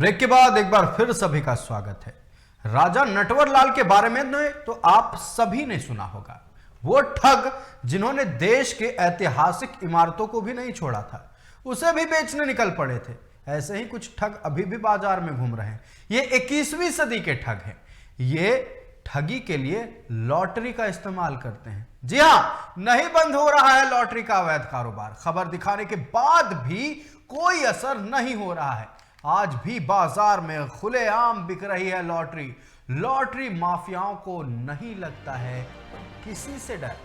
Break के बाद एक बार फिर सभी का स्वागत है। राजा नटवरलाल के बारे में तो आप सभी ने सुना होगा। वो ठग जिन्होंने देश के ऐतिहासिक इमारतों को भी नहीं छोड़ा था, उसे भी बेचने निकल पड़े थे। ऐसे ही कुछ ठग अभी भी बाजार में घूम रहे हैं। ये 21वीं सदी के ठग हैं। ये ठगी के लिए लॉटरी का इस्तेमाल करते हैं। जी हां, नहीं बंद हो रहा है लॉटरी का अवैध कारोबार। खबर दिखाने के बाद भी कोई असर नहीं हो रहा है। आज भी बाजार में खुलेआम बिक रही है लॉटरी। लॉटरी माफियाओं को नहीं लगता है किसी से डर।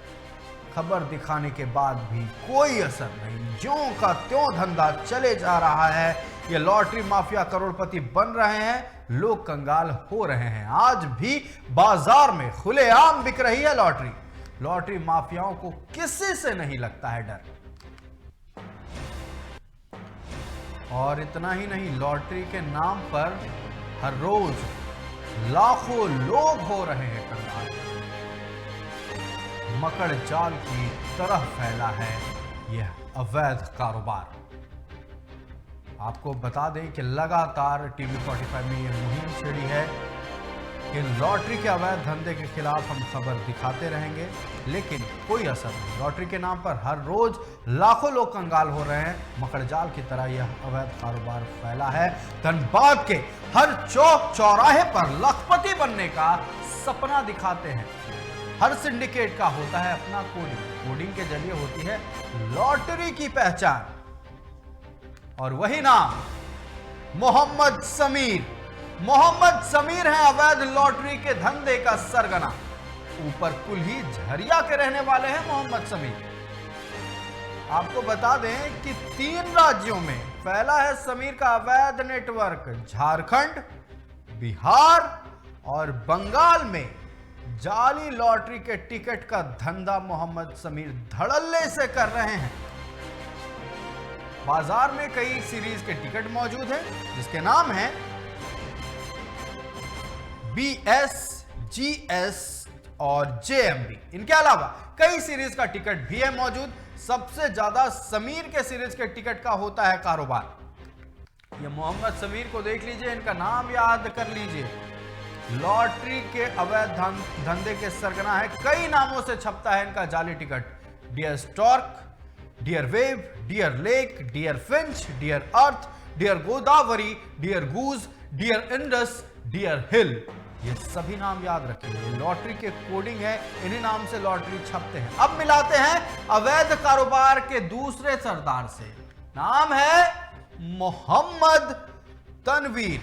खबर दिखाने के बाद भी कोई असर नहीं, ज्यों का त्यों धंधा चले जा रहा है। ये लॉटरी माफिया करोड़पति बन रहे हैं, लोग कंगाल हो रहे हैं। आज भी बाजार में खुलेआम बिक रही है लॉटरी। लॉटरी माफियाओं को किसी से नहीं लगता है डर। और इतना ही नहीं, लॉटरी के नाम पर हर रोज लाखों लोग हो रहे हैं कंगाल। मकड़ जाल की तरह फैला है यह अवैध कारोबार। आपको बता दें कि लगातार टीवी 45 में यह मुहिम छेड़ी है कि लॉटरी के अवैध धंधे के खिलाफ हम खबर दिखाते रहेंगे, लेकिन कोई असर नहीं। लॉटरी के नाम पर हर रोज लाखों लोग कंगाल हो रहे हैं। मकड़जाल की तरह यह अवैध कारोबार फैला है। धनबाद के हर चौक चौराहे पर लखपति बनने का सपना दिखाते हैं। हर सिंडिकेट का होता है अपना कोडिंग के जरिए होती है लॉटरी की पहचान। और वही नाम मोहम्मद समीर। मोहम्मद समीर है अवैध लॉटरी के धंधे का सरगना। ऊपर कुल्ही झरिया के रहने वाले हैं मोहम्मद समीर। आपको बता दें कि 3 राज्यों में फैला है समीर का अवैध नेटवर्क। झारखंड, बिहार और बंगाल में जाली लॉटरी के टिकट का धंधा मोहम्मद समीर धड़ल्ले से कर रहे हैं। बाजार में कई सीरीज के टिकट मौजूद हैं, जिसके नाम है BS, GS और JMB। इनके अलावा कई सीरीज का टिकट भी है मौजूद। सबसे ज्यादा समीर के सीरीज के टिकट का होता है कारोबार। ये मोहम्मद समीर को देख लीजिए, इनका नाम याद कर लीजिए। लॉटरी के अवैध धंधे के सरगना है। कई नामों से छपता है इनका जाली टिकट। Dear stork, dear wave, dear lake, dear finch, dear earth, dear Godavari, dear goose, dear Indus, dear hill. ये सभी नाम याद रखिए। लॉटरी के कोडिंग है, इन्हीं नाम से लॉटरी छपते हैं। अब मिलाते हैं अवैध कारोबार के दूसरे सरदार से। नाम है मोहम्मद तनवीर।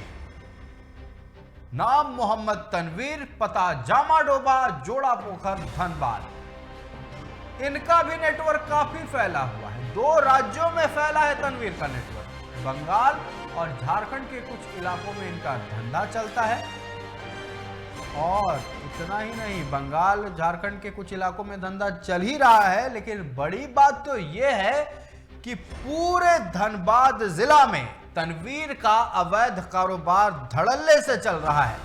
नाम मोहम्मद तनवीर, पता जामाडोबा, जोड़ा पोखर, धनबाद। इनका भी नेटवर्क काफी फैला हुआ है। 2 राज्यों में फैला है तनवीर का नेटवर्क। बंगाल और झारखंड के कुछ इलाकों में इनका धंधा चलता है। और इतना ही नहीं, बंगाल झारखंड के कुछ इलाकों में धंधा चल ही रहा है, लेकिन बड़ी बात तो यह है कि पूरे धनबाद जिला में तनवीर का अवैध कारोबार धड़ल्ले से चल रहा है।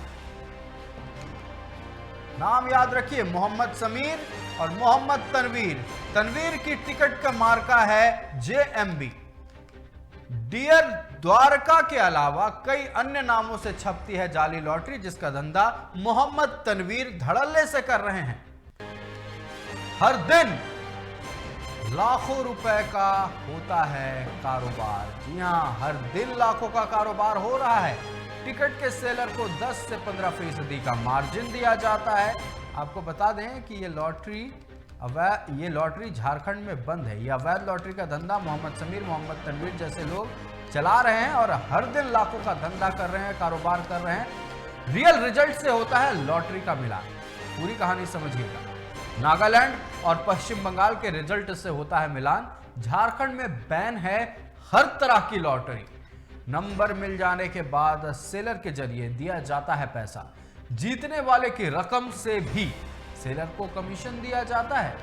नाम याद रखिए, मोहम्मद समीर और मोहम्मद तनवीर। तनवीर की टिकट का मार्का है JMB। डियर द्वारका के अलावा कई अन्य नामों से छपती है जाली लॉटरी, जिसका धंधा मोहम्मद तनवीर धड़ल्ले से कर रहे हैं। हर दिन लाखों रुपए का होता है कारोबार। जी हां, हर दिन लाखों का कारोबार हो रहा है। टिकट के सेलर को 10 से 15% का मार्जिन दिया जाता है। आपको बता दें कि ये लॉटरी झारखंड में बंद है। यह अवैध लॉटरी का धंधा मोहम्मद समीर, मोहम्मद तनवीर जैसे लोग चला रहे हैं और हर दिन लाखों का धंधा कर रहे हैं, कारोबार कर रहे हैं। रियल रिजल्ट से होता है लॉटरी का मिलान। पूरी कहानी समझिएगा। नागालैंड और पश्चिम बंगाल के रिजल्ट से होता है मिलान। झारखंड में बैन है हर तरह की लॉटरी। नंबर मिल जाने के बाद सेलर के जरिए दिया जाता है पैसा। जीतने वाले की रकम से भी सेलर को कमीशन दिया जाता है।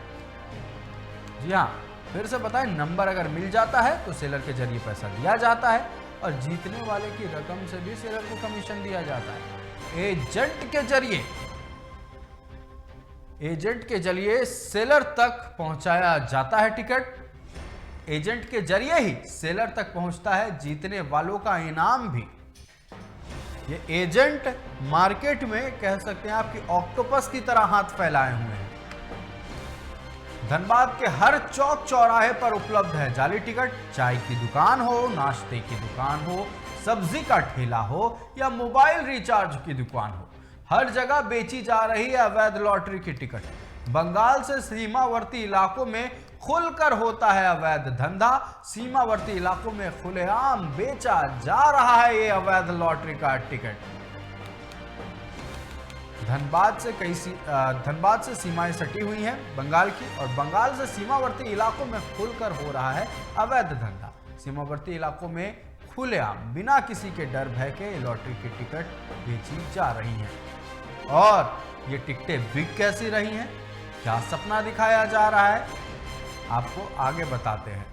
जी हाँ, फिर से बताएं, नंबर अगर मिल जाता है तो सेलर के जरिए पैसा दिया जाता है और जीतने वाले की रकम से भी सेलर को कमीशन दिया जाता है। एजेंट के जरिए सेलर तक पहुंचाया जाता है टिकट। एजेंट के जरिए ही सेलर तक पहुंचता है जीतने वालों का इनाम भी। ये एजेंट मार्केट में कह सकते हैं आपकी ऑक्टोपस की तरह हाथ फैलाए हुए हैं। धनबाद के हर चौक चौराहे पर उपलब्ध है जाली टिकट। चाय की दुकान हो, नाश्ते की दुकान हो, सब्जी का ठेला हो या मोबाइल रिचार्ज की दुकान हो, हर जगह बेची जा रही है अवैध लॉटरी की टिकट। बंगाल से सीमावर्ती इलाकों में खुलकर होता है अवैध धंधा। सीमावर्ती इलाकों में खुलेआम बेचा जा रहा है ये अवैध लॉटरी का टिकट। धनबाद से सीमाएं सटी हुई हैं बंगाल की, और बंगाल से सीमावर्ती इलाकों में खुलकर हो रहा है अवैध धंधा। सीमावर्ती इलाकों में खुलेआम बिना किसी के डर भय के लॉटरी की टिकट बेची जा रही हैं। और ये टिकटें बिक कैसी रही हैं, क्या सपना दिखाया जा रहा है, आपको आगे बताते हैं।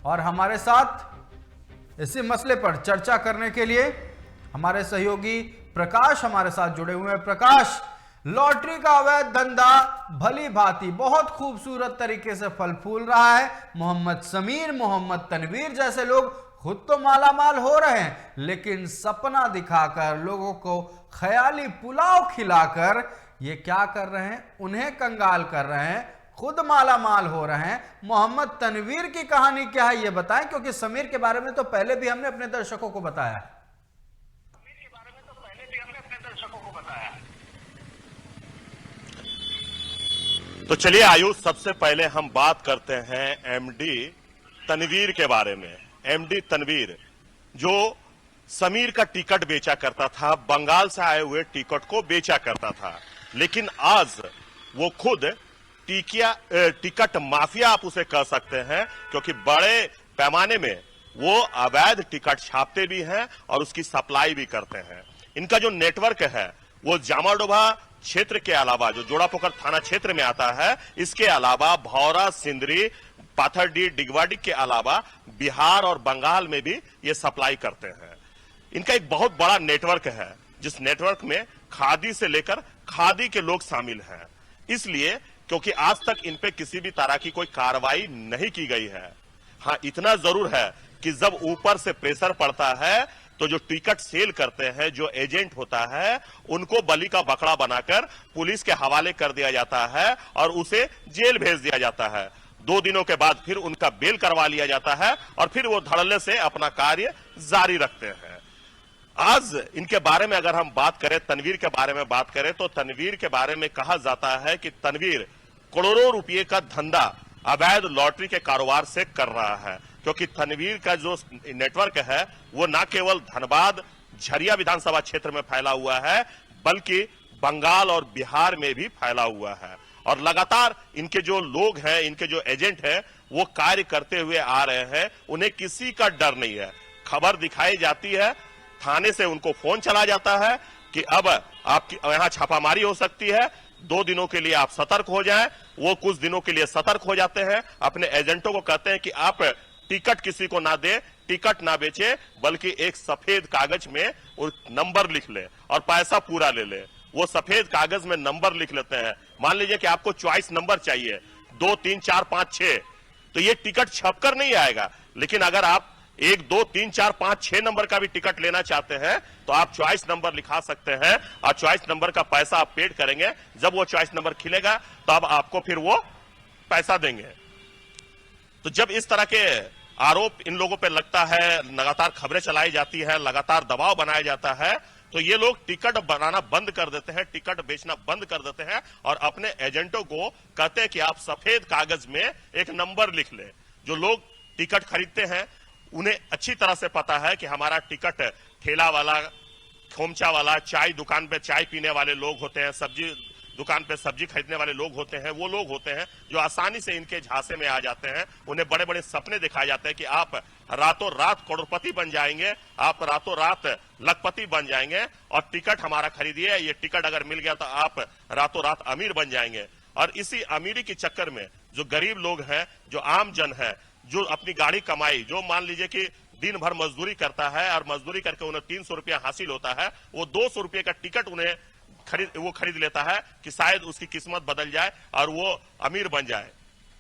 और हमारे साथ इसी मसले पर चर्चा करने के लिए हमारे सहयोगी प्रकाश हमारे साथ जुड़े हुए हैं। प्रकाश, लॉटरी का अवैध धंधा भली भांति बहुत खूबसूरत तरीके से फल फूल रहा है। मोहम्मद समीर, मोहम्मद तनवीर जैसे लोग खुद तो मालामाल हो रहे हैं, लेकिन सपना दिखाकर लोगों को ख्याली पुलाव खिलाकर ये क्या कर रहे हैं, उन्हें कंगाल कर रहे हैं, खुद मालामाल हो रहे हैं। मोहम्मद तनवीर की कहानी क्या है ये बताएं, क्योंकि समीर के बारे में तो पहले भी हमने अपने दर्शकों को बताया है। तो चलिए आयुष, सबसे पहले हम बात करते हैं एमडी तनवीर के बारे में। एमडी तनवीर जो समीर का टिकट बेचा करता था, बंगाल से आए हुए टिकट को बेचा करता था, लेकिन आज वो खुद टिकट माफिया आप उसे कह सकते हैं, क्योंकि बड़े पैमाने में वो अवैध टिकट छापते भी हैं और उसकी सप्लाई भी करते हैं। इनका जो नेटवर्क है वो जामाडोभा क्षेत्र के अलावा, जो जोड़ापोखर थाना क्षेत्र में आता है, इसके अलावा भौरा, सिंदरी, पाथरडी, डिगवाडी के अलावा बिहार और बंगाल में भी ये सप्लाई करते हैं। इनका एक बहुत बड़ा नेटवर्क है, जिस नेटवर्क में खादी से लेकर खादी के लोग शामिल हैं। इसलिए क्योंकि आज तक इन पे किसी भी तरह की कोई कार्रवाई नहीं की गई है। हाँ, इतना जरूर है कि जब ऊपर से प्रेशर पड़ता है तो जो टिकट सेल करते हैं, जो एजेंट होता है, उनको बलि का बकरा बनाकर पुलिस के हवाले कर दिया जाता है और उसे जेल भेज दिया जाता है। 2 दिनों के बाद फिर उनका बेल करवा लिया जाता है और फिर वो धड़ल्ले से अपना कार्य जारी रखते हैं। आज इनके बारे में अगर हम बात करें, तनवीर के बारे में बात करें, तो तनवीर के बारे में कहा जाता है कि तनवीर करोड़ों रुपए का धंधा अवैध लॉटरी के कारोबार से कर रहा है, क्योंकि तनवीर का जो नेटवर्क है वो न केवल धनबाद झरिया विधानसभा क्षेत्र में फैला हुआ है, बल्कि बंगाल और बिहार में भी फैला हुआ है। और लगातार इनके जो लोग हैं, इनके जो एजेंट हैं, वो कार्य करते हुए आ रहे हैं। उन्हें किसी का डर नहीं है। खबर दिखाई जाती है, थाने से उनको फोन चला जाता है कि अब आपकी यहां छापामारी हो सकती है, 2 दिनों के लिए आप सतर्क हो जाएं। वो कुछ दिनों के लिए सतर्क हो जाते हैं, अपने एजेंटों को कहते हैं कि आप टिकट किसी को ना दे, टिकट ना बेचे, बल्कि एक सफेद कागज में नंबर लिख ले और पैसा पूरा ले ले। वो सफेद कागज में नंबर लिख लेते हैं। मान लीजिए कि आपको चॉइस नंबर चाहिए 2, 3, 4, 5, 6, तो ये टिकट छपकर नहीं आएगा। लेकिन अगर आप 1, 2, 3, 4, 5, 6 नंबर का भी टिकट लेना चाहते हैं तो आप चॉइस नंबर लिखा सकते हैं और चॉइस नंबर का पैसा आप पेड करेंगे। जब वो चॉइस नंबर खिलेगा तब आपको फिर वो पैसा देंगे। तो जब इस तरह के आरोप इन लोगों पे लगता है, लगातार खबरें चलाई जाती है, लगातार दबाव बनाया जाता है, तो ये लोग टिकट बनाना बंद कर देते हैं, टिकट बेचना बंद कर देते हैं और अपने एजेंटों को कहते हैं कि आप सफेद कागज में एक नंबर लिख ले। जो लोग टिकट खरीदते हैं उन्हें अच्छी तरह से पता है कि हमारा टिकट ठेला वाला, खोमचा वाला, चाय दुकान पे चाय पीने वाले लोग होते हैं, सब्जी दुकान पे सब्जी खरीदने वाले लोग होते हैं, वो लोग होते हैं जो आसानी से इनके झांसे में आ जाते हैं। उन्हें बड़े बड़े सपने दिखाए जाते हैं कि आप रातों रात करोड़पति बन जाएंगे, आप रातों रात लखपति बन जाएंगे और टिकट हमारा खरीदिए, ये टिकट अगर मिल गया तो आप रातों रात अमीर बन जाएंगे। और इसी अमीरी के चक्कर में जो गरीब लोग हैं, जो आम जन है, जो अपनी गाड़ी कमाई, जो मान लीजिए कि दिन भर मजदूरी करता है और मजदूरी करके उन्हें 300 रुपया हासिल होता है, वो 200 रुपये का टिकट उन्हें खरीद लेता है कि शायद उसकी किस्मत बदल जाए और वो अमीर बन जाए।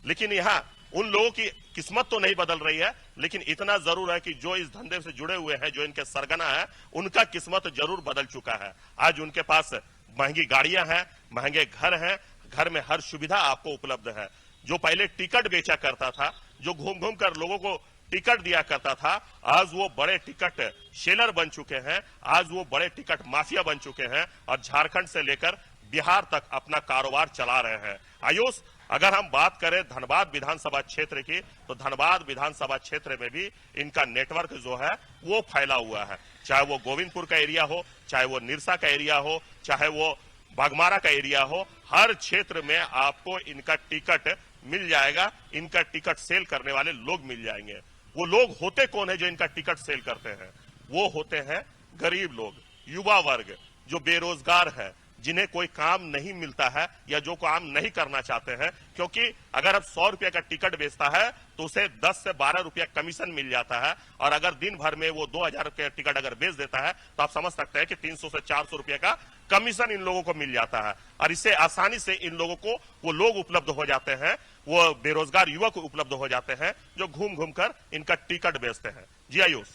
लेकिन यहाँ उन लोगों की किस्मत तो नहीं बदल रही है, लेकिन इतना जरूर है कि जो इस धंधे से जुड़े हुए हैं, जो इनके सरगना है, उनका किस्मत जरूर बदल चुका है। आज उनके पास महंगी गाड़ियां हैं, महंगे घर हैं, घर में हर सुविधा आपको उपलब्ध है। जो पहले टिकट बेचा करता था, जो घूम घूम कर लोगों को टिकट दिया करता था, आज वो बड़े टिकट शेलर बन चुके हैं, आज वो बड़े टिकट माफिया बन चुके हैं और झारखंड से लेकर बिहार तक अपना कारोबार चला रहे हैं। आयुष, अगर हम बात करें धनबाद विधानसभा क्षेत्र की, तो धनबाद विधानसभा क्षेत्र में भी इनका नेटवर्क जो है वो फैला हुआ है। चाहे वो गोविंदपुर का एरिया हो, चाहे वो निरसा का एरिया हो, चाहे वो बागमारा का एरिया हो, हर क्षेत्र में आपको इनका टिकट मिल जाएगा। इनका टिकट सेल करने वाले लोग मिल जाएंगे। वो लोग होते कौन है जो इनका टिकट सेल करते हैं? वो होते हैं गरीब लोग, युवा वर्ग, जो बेरोजगार है, जिन्हें कोई काम नहीं मिलता है या जो काम नहीं करना चाहते हैं। क्योंकि अगर अब 100 रुपए का टिकट बेचता है तो उसे 10 से 12 रुपया कमीशन मिल जाता है, और अगर दिन भर में वो 2000 रुपये का टिकट अगर बेच देता है तो आप समझ सकते हैं कि 300 से 400 रुपये का कमीशन इन लोगों को मिल जाता है। और इससे आसानी से इन लोगों को वो लोग उपलब्ध हो जाते हैं, वो बेरोजगार युवक उपलब्ध हो जाते हैं जो घूम घूम कर इनका टिकट बेचते हैं। जी आयुष।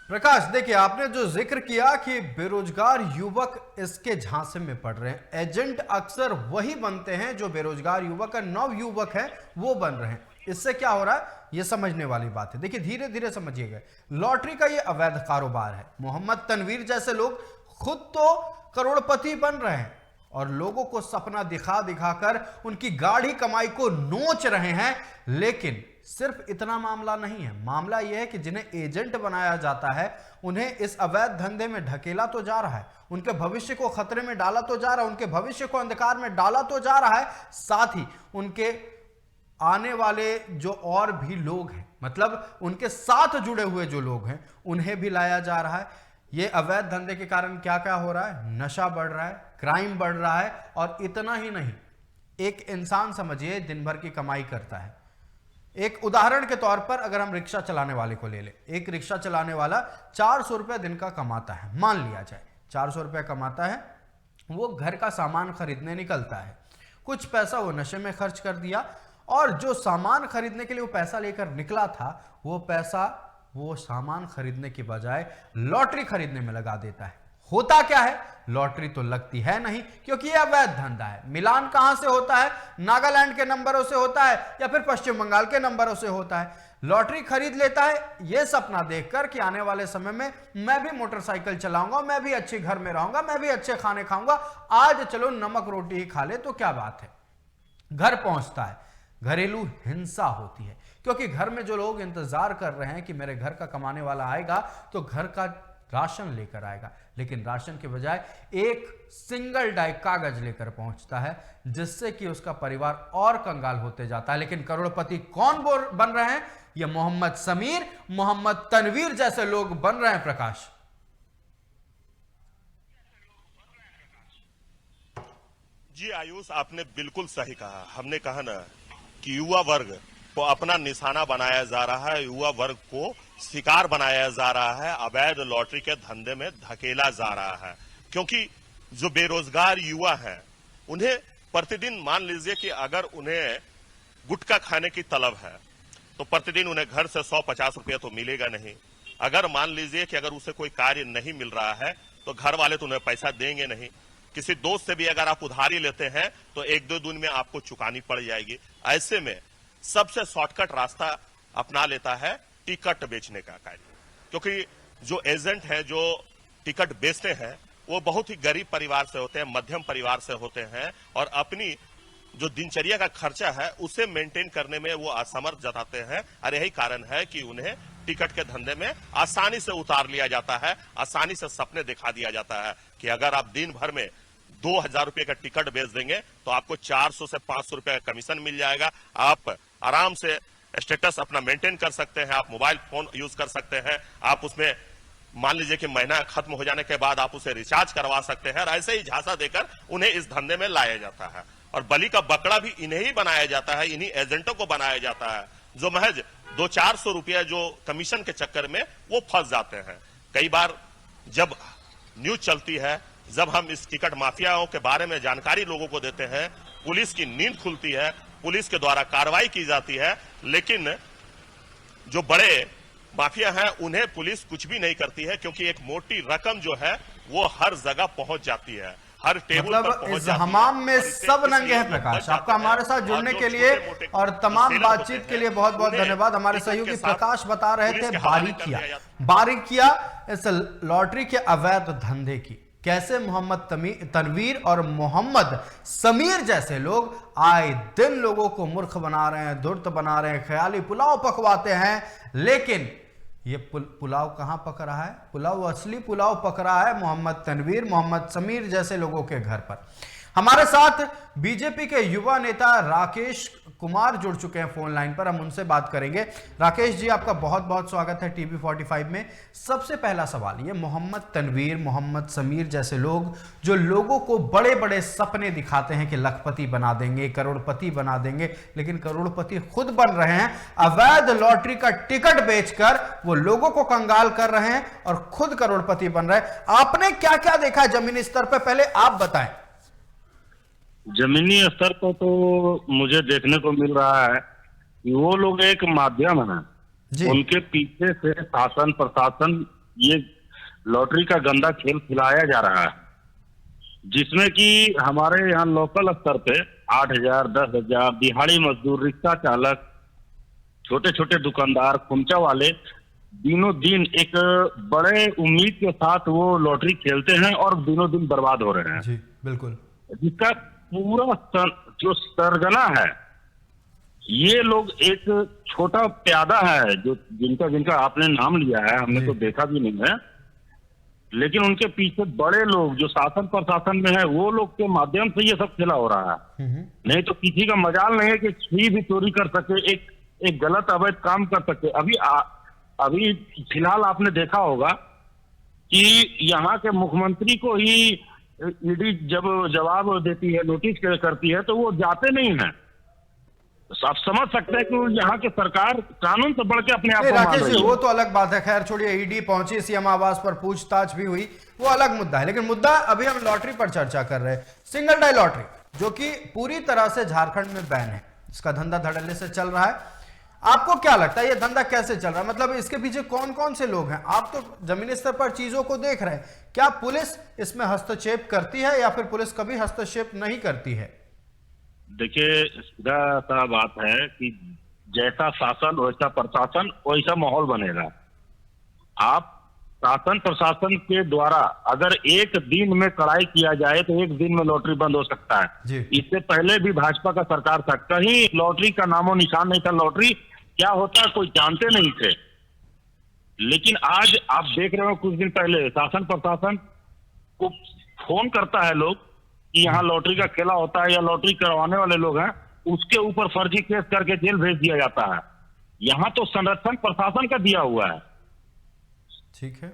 प्रकाश, देखिए आपने जो जिक्र किया कि बेरोजगार युवक इसके झांसे में पड़ रहे हैं। एजेंट अक्सर वही बनते हैं जो बेरोजगार युवक है, नव युवक है, वो बन रहे हैं। इससे क्या हो रहा है ये समझने वाली बात है। देखिए धीरे धीरे समझिएगा, लॉटरी का ये अवैध कारोबार है। मोहम्मद तनवीर जैसे लोग खुद तो करोड़पति बन रहे हैं और लोगों को सपना दिखा दिखाकर उनकी गाढ़ी कमाई को नोच रहे हैं। लेकिन सिर्फ इतना मामला नहीं है, मामला यह है कि जिन्हें एजेंट बनाया जाता है उन्हें इस अवैध धंधे में ढकेला तो जा रहा है, उनके भविष्य को खतरे में डाला तो जा रहा है, उनके भविष्य को अंधकार में डाला तो जा रहा है, साथ ही उनके आने वाले जो और भी लोग हैं, मतलब उनके साथ जुड़े हुए जो लोग हैं, उन्हें भी लाया जा रहा है। ये अवैध धंधे के कारण क्या क्या हो रहा है? नशा बढ़ रहा है, क्राइम बढ़ रहा है, और इतना ही नहीं, एक इंसान समझिए दिन भर की कमाई करता है। एक उदाहरण के तौर पर अगर हम रिक्शा चलाने वाले को ले ले, एक रिक्शा चलाने वाला 400 रुपये दिन का कमाता है, मान लिया जाए 400 रुपये कमाता है, वो घर का सामान खरीदने निकलता है, कुछ पैसा वो नशे में खर्च कर दिया, और जो सामान खरीदने के लिए वो पैसा लेकर निकला था, वो पैसा वो सामान खरीदने की बजाय लॉटरी खरीदने में लगा देता है। होता क्या है? लॉटरी तो लगती है नहीं, क्योंकि यह अवैध धंधा है। मिलान कहां से होता है? नागालैंड के नंबरों से होता है या फिर पश्चिम बंगाल के नंबरों से होता है। लॉटरी खरीद लेता है यह सपना देखकर कि आने वाले समय में मैं भी मोटरसाइकिल चलाऊंगा, मैं भी अच्छे घर में रहूंगा, मैं भी अच्छे खाने खाऊंगा, आज चलो नमक रोटी ही खा ले तो क्या बात है। घर पहुंचता है, घरेलू हिंसा होती है, क्योंकि घर में जो लोग इंतजार कर रहे हैं कि मेरे घर का कमाने वाला आएगा तो घर का राशन लेकर आएगा, लेकिन राशन के बजाय एक सिंगल डाई कागज लेकर पहुंचता है, जिससे कि उसका परिवार और कंगाल होते जाता है। लेकिन करोड़पति कौन बन रहे हैं? ये मोहम्मद समीर, मोहम्मद तनवीर जैसे लोग बन रहे हैं। प्रकाश जी आयुष, आपने बिल्कुल सही कहा। हमने कहा ना कि युवा वर्ग को अपना निशाना बनाया जा रहा है, युवा वर्ग को शिकार बनाया जा रहा है, अवैध लॉटरी के धंधे में धकेला जा रहा है। क्योंकि जो बेरोजगार युवा हैं उन्हें प्रतिदिन, मान लीजिए कि अगर उन्हें गुटखा खाने की तलब है तो प्रतिदिन उन्हें घर से 150 रुपया तो मिलेगा नहीं। अगर मान लीजिए कि अगर उसे कोई कार्य नहीं मिल रहा है तो घर वाले तो उन्हें पैसा देंगे नहीं। किसी दोस्त से भी अगर आप उधारी लेते हैं तो 1-2 दिन में आपको चुकानी पड़ जाएगी। ऐसे में सबसे शॉर्टकट रास्ता अपना लेता है टिकट बेचने का कार्य, क्योंकि जो एजेंट है, जो टिकट बेचते हैं, वो बहुत ही गरीब परिवार से होते हैं, मध्यम परिवार से होते हैं, और अपनी जो दिनचर्या का खर्चा है उसे मेंटेन करने में वो असमर्थ जताते हैं। और यही कारण है कि उन्हें टिकट के धंधे में आसानी से उतार लिया जाता है, आसानी से सपने दिखा दिया जाता है कि अगर आप दिन भर में 2000 रुपये का टिकट बेच देंगे तो आपको 400 से 500 रुपये का कमीशन मिल जाएगा, आप आराम से स्टेटस अपना मेंटेन कर सकते हैं, आप मोबाइल फोन यूज कर सकते हैं, आप उसमें मान लीजिए कि महीना खत्म हो जाने के बाद आप उसे रिचार्ज करवा सकते हैं। और ऐसे ही झांसा देकर उन्हें इस धंधे में लाया जाता है, और बलि का बकरा भी इन्हें ही बनाया जाता है, इन्हीं एजेंटों को बनाया जाता है, जो महज 200-400 रुपया जो कमीशन के चक्कर में वो फंस जाते हैं। कई बार जब न्यूज चलती है, जब हम इस टिकट माफियाओं के बारे में जानकारी लोगों को देते हैं, पुलिस की नींद खुलती है, पुलिस के द्वारा कार्रवाई की जाती है, लेकिन जो बड़े माफिया हैं उन्हें पुलिस कुछ भी नहीं करती है, क्योंकि एक मोटी रकम जो है वो हर जगह पहुंच जाती है, हर टेबल पर मतलब पहुंच इस जाती है। हमाम में और इससे सब नंगे इसलिए हैं। लोग प्रकाश, बच आपका जाते हमारे हैं। साथ जुड़ने जो के लिए छोटे-मोटे और तमाम सेलर बातचीत होते के लिए हैं, बहुत बहुत उन्हें धन्यवाद। हमारे टिकट के सहयोगी साथ प्रकाश बता रहे पुलिस थे के हवाले कर दिया बारीकियां इस लॉटरी के अवैध धंधे की, कैसे मोहम्मद तनवीर और मोहम्मद समीर जैसे लोग आए दिन लोगों को मूर्ख बना रहे हैं, धूर्त बना रहे हैं, ख्याली पुलाव पकवाते हैं। लेकिन ये पुलाव कहां पक रहा है? पुलाव, असली पुलाव पक रहा है मोहम्मद तनवीर, मोहम्मद समीर जैसे लोगों के घर पर। हमारे साथ बीजेपी के युवा नेता राकेश कुमार जुड़ चुके हैं फोन लाइन पर, हम उनसे बात करेंगे। राकेश जी, आपका बहुत बहुत स्वागत है टीवी 45 में। सबसे पहला सवाल, ये मोहम्मद तनवीर, मोहम्मद समीर जैसे लोग जो लोगों को बड़े बड़े सपने दिखाते हैं कि लखपति बना देंगे, करोड़पति बना देंगे, लेकिन करोड़पति खुद बन रहे हैं। अवैध लॉटरी का टिकट बेचकर वो लोगों को कंगाल कर रहे हैं और खुद करोड़पति बन रहे हैं। आपने क्या क्या देखा जमीनी स्तर पर, पहले आप बताएं। जमीनी स्तर पर तो मुझे देखने को मिल रहा है कि वो लोग एक माध्यम है जी। उनके पीछे से शासन प्रशासन ये लॉटरी का गंदा खेल खिलाया जा रहा है, जिसमें कि हमारे यहाँ लोकल स्तर पे 8,000, 10,000 दिहाड़ी मजदूर, रिक्शा चालक, छोटे छोटे दुकानदार, खुमचा वाले दिनों दिन एक बड़े उम्मीद के साथ वो लॉटरी खेलते हैं और दिनों दिन बर्बाद हो रहे हैं। जी बिल्कुल। जिसका पूरा जो सरगना है, ये लोग एक छोटा प्यादा है जो जिनका आपने नाम लिया है, हमने तो देखा भी नहीं है, लेकिन उनके पीछे बड़े लोग जो शासन प्रशासन में है वो लोग के माध्यम से ये सब खेला हो रहा है। नहीं तो किसी का मजाल नहीं है कि सुई भी चोरी कर सके, एक गलत अवैध काम कर सके। अभी फिलहाल आपने देखा होगा कि यहाँ के मुख्यमंत्री को ही ईडी जब जवाब देती है, नोटिस करती है, तो वो जाते नहीं है। आप समझ सकते हैं कि यहाँ की सरकार कानून से बढ़ के अपने आप को मान राकेश रही जी, है। वो तो अलग बात है, खैर छोड़िए। ईडी पहुंची, सीएम आवास पर पूछताछ भी हुई, वो अलग मुद्दा है। लेकिन मुद्दा अभी हम लॉटरी पर चर्चा कर रहे हैं। सिंगल डाई लॉटरी जो कि पूरी तरह से झारखंड में बैन है, इसका धंधा धड़ल्ले से चल रहा है। आपको क्या लगता है ये धंधा कैसे चल रहा है? मतलब इसके पीछे कौन कौन से लोग हैं? आप तो जमीनी स्तर पर चीजों को देख रहे हैं, क्या पुलिस इसमें हस्तक्षेप करती है या फिर पुलिस कभी हस्तक्षेप नहीं करती है? देखिए, सीधा सा बात है कि जैसा शासन वैसा प्रशासन, वैसा माहौल बनेगा। आप शासन प्रशासन के द्वारा अगर एक दिन में कड़ाई किया जाए तो एक दिन में लॉटरी बंद हो सकता है। इससे पहले भी भाजपा का सरकार था, कहीं लॉटरी का नामो निशान नहीं था। लॉटरी क्या होता है कोई जानते नहीं थे। लेकिन आज आप देख रहे हो, कुछ दिन पहले शासन प्रशासन को फोन करता है लोग कि यहाँ लॉटरी का खेला होता है या लॉटरी करवाने वाले लोग हैं, उसके ऊपर फर्जी केस करके जेल भेज दिया जाता है। यहाँ तो संरक्षण प्रशासन का दिया हुआ है। ठीक है,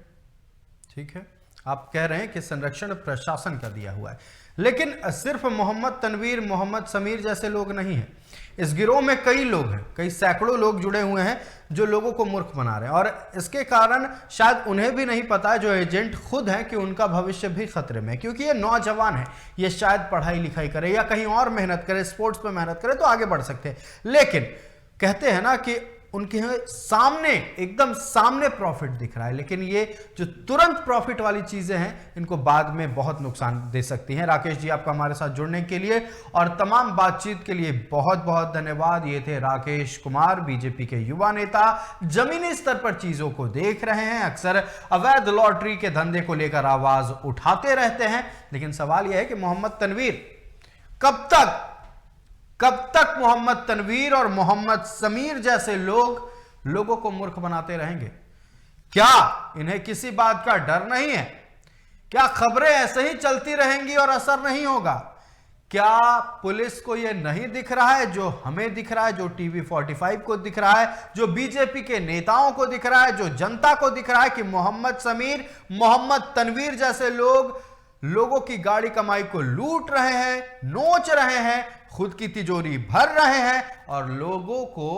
ठीक है, आप कह रहे हैं कि संरक्षण प्रशासन का दिया हुआ है, लेकिन सिर्फ मोहम्मद तनवीर, मोहम्मद समीर जैसे लोग नहीं हैं। इस गिरोह में कई लोग हैं, कई सैकड़ों लोग जुड़े हुए हैं जो लोगों को मूर्ख बना रहे हैं, और इसके कारण शायद उन्हें भी नहीं पता है, जो एजेंट खुद हैं, कि उनका भविष्य भी खतरे में है। क्योंकि ये नौजवान है, ये शायद पढ़ाई लिखाई करे या कहीं और मेहनत करे, स्पोर्ट्स पे मेहनत करे तो आगे बढ़ सकते हैं। लेकिन कहते हैं ना कि उनके सामने, एकदम सामने प्रॉफिट दिख रहा है, लेकिन ये जो तुरंत प्रॉफिट वाली चीजें हैं इनको बाद में बहुत नुकसान दे सकती हैं। राकेश जी, आपका हमारे साथ जुड़ने के लिए और तमाम बातचीत के लिए बहुत बहुत धन्यवाद। ये थे राकेश कुमार, बीजेपी के युवा नेता, जमीनी स्तर पर चीजों को देख रहे हैं, अक्सर अवैध लॉटरी के धंधे को लेकर आवाज उठाते रहते हैं। लेकिन सवाल यह है कि मोहम्मद तनवीर कब तक मोहम्मद तनवीर और मोहम्मद समीर जैसे लोग लोगों को मूर्ख बनाते रहेंगे? क्या इन्हें किसी बात का डर नहीं है? क्या खबरें ऐसे ही चलती रहेंगी और असर नहीं होगा? क्या पुलिस को यह नहीं दिख रहा है जो हमें दिख रहा है, जो टीवी 45 को दिख रहा है, जो बीजेपी के नेताओं को दिख रहा है, जो जनता को दिख रहा है कि मोहम्मद समीर, मोहम्मद तनवीर जैसे लोग लोगों की गाड़ी कमाई को लूट रहे हैं, नोच रहे हैं, खुद की तिजोरी भर रहे हैं और लोगों को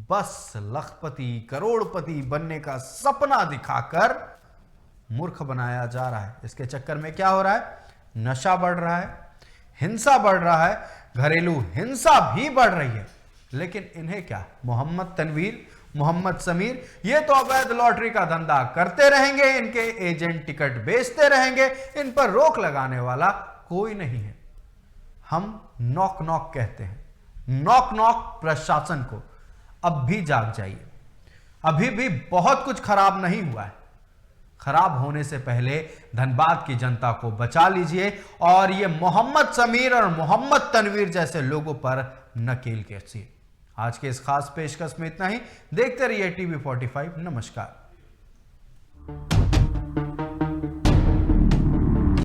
बस लखपति, करोड़पति बनने का सपना दिखाकर मूर्ख बनाया जा रहा है। इसके चक्कर में क्या हो रहा है? नशा बढ़ रहा है, हिंसा बढ़ रहा है, घरेलू हिंसा भी बढ़ रही है। लेकिन इन्हें क्या, मोहम्मद तनवीर, मोहम्मद समीर, ये तो अवैध लॉटरी का धंधा करते रहेंगे, इनके एजेंट टिकट बेचते रहेंगे, इन पर रोक लगाने वाला कोई नहीं है। हम नॉक नॉक कहते हैं, नॉक नॉक प्रशासन को, अब भी जाग जाइए, अभी भी बहुत कुछ खराब नहीं हुआ है। खराब होने से पहले धनबाद की जनता को बचा लीजिए और ये मोहम्मद समीर और मोहम्मद तनवीर जैसे लोगों पर नकेल कसिए। आज के इस खास पेशकश में इतना ही। देखते रहिए TV45। नमस्कार।